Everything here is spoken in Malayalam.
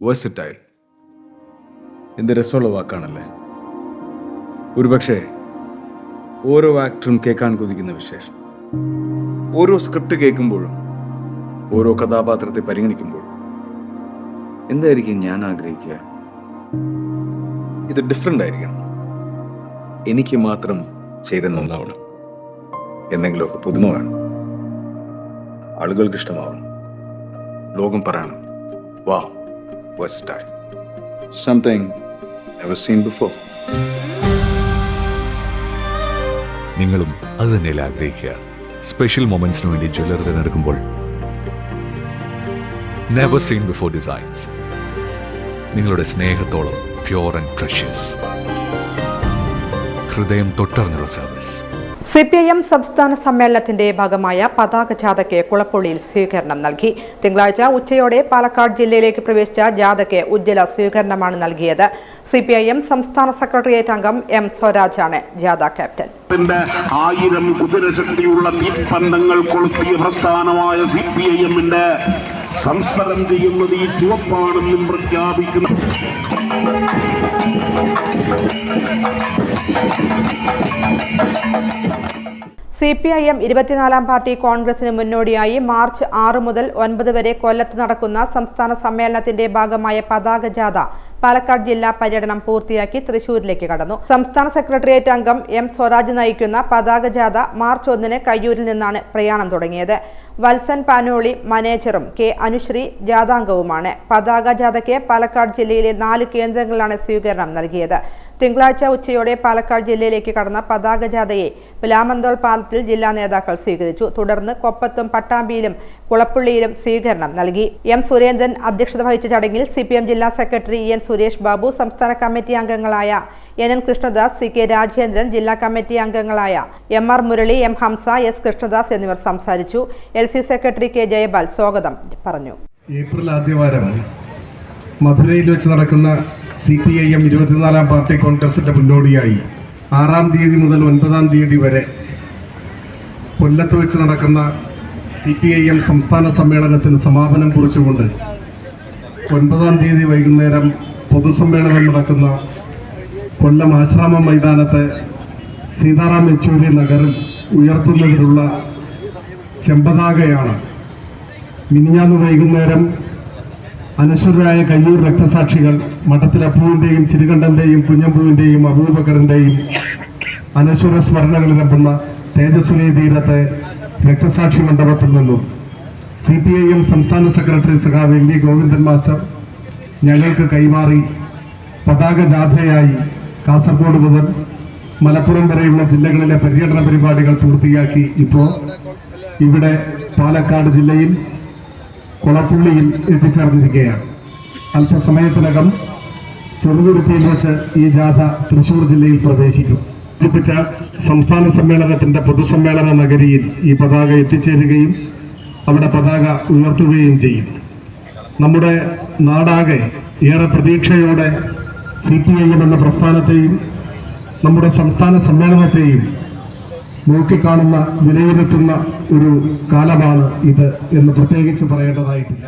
വേഴ്സറ്റൈൽ. എന്ത് രസമുള്ള വാക്കാണല്ലേ. ഒരുപക്ഷെ ഓരോ ആക്ടറും കേൾക്കാൻ കൊതിക്കുന്ന വിശേഷം. ഓരോ സ്ക്രിപ്റ്റ് കേൾക്കുമ്പോഴും ഓരോ കഥാപാത്രത്തെ പരിഗണിക്കുമ്പോഴും എന്തായിരിക്കും ഞാൻ ആഗ്രഹിക്കുക? ഇത് ഡിഫറെൻ്റ് ആയിരിക്കണം, എനിക്ക് മാത്രം ചേരുന്ന ഒന്നാവണം, എന്തെങ്കിലുമൊക്കെ പുതുമ വേണം, ആളുകൾക്ക് ഇഷ്ടമാവണം, ലോകം പറയണം വാവ്, versatile, something never seen before. നിങ്ങളും അത് തന്നെയല്ലേ ആഗ്രഹിക്കുക? സ്പെഷ്യൽ മൊമെന്റ്സിന് വേണ്ടി ജ്വല്ലറി തിരഞ്ഞെടുക്കുമ്പോൾ നെവർ സീൻ ബിഫോർ ഡിസൈൻസ്, നിങ്ങളുടെ സ്നേഹത്തോളം പ്യോർ ആൻഡ് പ്രഷ്യസ്, ഹൃദയം തൊട്ടറിഞ്ഞുള്ള സർവീസ്. CPIM സംസ്ഥാന സമ്മേളനത്തിന്റെ ഭാഗമായ പതാക ജാഥയ്ക്ക് കുളപ്പുള്ളിയിൽ സ്വീകരണം നൽകി. തിങ്കളാഴ്ച ഉച്ചയോടെ പാലക്കാട് ജില്ലയിലേക്ക് പ്രവേശിച്ച ജാഥയ്ക്ക് ഉജ്ജ്വല സ്വീകരണമാണ് നൽകിയത്. CPIM സംസ്ഥാന സെക്രട്ടേറിയറ്റ് അംഗം M. സ്വരാജാണ് ജാഥ ക്യാപ്റ്റൻ. 1000 കുതിരശക്തിയുള്ള തീപ്പന്തങ്ങൾ കൊളുത്തിയ പ്രസ്ഥാനമായ CPIM-ന്റെ സംസ്കാരം ചെയ്യുന്നത് ഈ ചുവപ്പാണെന്നും പ്രഖ്യാപിക്കുന്നു. CPIM 24-ാം പാർട്ടി കോൺഗ്രസിന് മുന്നോടിയായി മാർച്ച് 6 മുതൽ 9 വരെ കൊല്ലത്ത് നടക്കുന്ന സംസ്ഥാന സമ്മേളനത്തിന്റെ ഭാഗമായ പതാക ജാഥ പാലക്കാട് ജില്ലാ പര്യടനം പൂർത്തിയാക്കി തൃശൂരിലേക്ക് കടന്നു. സംസ്ഥാന സെക്രട്ടേറിയറ്റ് അംഗം M. സ്വരാജ് നയിക്കുന്ന പതാക ജാഥ മാർച്ച് 1-ന് കയ്യൂരിൽ നിന്നാണ് പ്രയാണം തുടങ്ങിയത്. വത്സൻ പാനോളി മാനേജറും K. അനുശ്രീ ജാഥാംഗവുമാണ്. പതാക ജാഥയ്ക്ക് പാലക്കാട് ജില്ലയിലെ 4 കേന്ദ്രങ്ങളിലാണ് സ്വീകരണം നൽകിയത്. തിങ്കളാഴ്ച ഉച്ചയോടെ പാലക്കാട് ജില്ലയിലേക്ക് കടന്ന പതാക ജാഥയെ പുലാമന്തോൾ പാലത്തിൽ ജില്ലാ നേതാക്കൾ സ്വീകരിച്ചു. തുടർന്ന് കൊപ്പത്തും പട്ടാമ്പിയിലും കുളപ്പുള്ളിയിലും സ്വീകരണം നൽകി. M. സുരേന്ദ്രൻ അധ്യക്ഷത വഹിച്ച ചടങ്ങിൽ CPM ജില്ലാ സെക്രട്ടറി N. സുരേഷ് ബാബു, സംസ്ഥാന കമ്മിറ്റി അംഗങ്ങളായ N. Krishnadas, C. K. Rajendran, ജില്ലാ കമ്മിറ്റി അംഗങ്ങളായ M. R. Murali, M. Hamza, S. Krishnadas എന്നിവർ സംസാരിച്ചു. LC secretary K. ജയപാൽ സ്വാഗതം പറഞ്ഞു. ഏപ്രിൽ ആദ്യവാരം മധുരയിൽ വെച്ച് നടക്കുന്ന CPIM 24-ാം പാർട്ടി കോൺഗ്രസിന്റെ മുന്നോടിയായി 6-ാം തീയതി മുതൽ 9-ാം തീയതി വരെ കൊല്ലത്ത് വെച്ച് നടക്കുന്ന CPIM സംസ്ഥാന സമ്മേളനത്തിന് സമാപനം കുറിച്ചുകൊണ്ട് 9-ാം തീയതി വൈകുന്നേരം പൊതുസമ്മേളനം നടക്കുന്ന കൊല്ലം ആശ്രാമം മൈതാനത്ത് സീതാറാം യെച്ചൂരി നഗറിൽ ഉയർത്തുന്നതിനുള്ള ചെമ്പതാകയാണ് മിനിഞ്ഞാന്ന് വൈകുന്നേരം അനശ്വരരായ കയ്യൂർ രക്തസാക്ഷികൾ മഠത്തിൽ അപ്പുവിൻ്റെയും ചിരുകണ്ഠൻ്റെയും കുഞ്ഞമ്പുവിൻ്റെയും അബൂബക്കറിൻ്റെയും അനശ്വര സ്മരണകളിലെത്തുന്ന തേജസ്വിനി തീരത്തെ രക്തസാക്ഷി മണ്ഡപത്തിൽ നിന്നും CPIM സംസ്ഥാന സെക്രട്ടറി സഖാവ് LD ഗോവിന്ദൻ മാസ്റ്റർ ഞങ്ങൾക്ക് കൈമാറി പതാക ജാഥയായി കാസർഗോഡ് മുതൽ മലപ്പുറം വരെയുള്ള ജില്ലകളിലെ പര്യടന പരിപാടികൾ പൂർത്തിയാക്കി ഇപ്പോൾ ഇവിടെ പാലക്കാട് ജില്ലയിൽ കുളപ്പുള്ളിയിൽ എത്തിച്ചേർന്നിരിക്കുകയാണ്. അല്പസമയത്തിനകം ചെറുതുരുത്തിയിൽ വെച്ച് ഈ ജാഥ തൃശൂർ ജില്ലയിൽ പ്രവേശിക്കും. സംസ്ഥാന സമ്മേളനത്തിന്റെ പൊതുസമ്മേളന നഗരിയിൽ ഈ പതാക എത്തിച്ചേരുകയും അവിടെ പതാക ഉയർത്തുകയും ചെയ്യും. നമ്മുടെ നാടാകെ ഏറെ പ്രതീക്ഷയോടെ CPIM എന്ന പ്രസ്ഥാനത്തെയും നമ്മുടെ സംസ്ഥാന സമ്മേളനത്തെയും നോക്കിക്കാണുന്ന വിലയിരുത്തുന്ന ഒരു കാലമാണ് ഇത് എന്ന് പ്രത്യേകിച്ച് പറയേണ്ടതായിട്ടില്ല.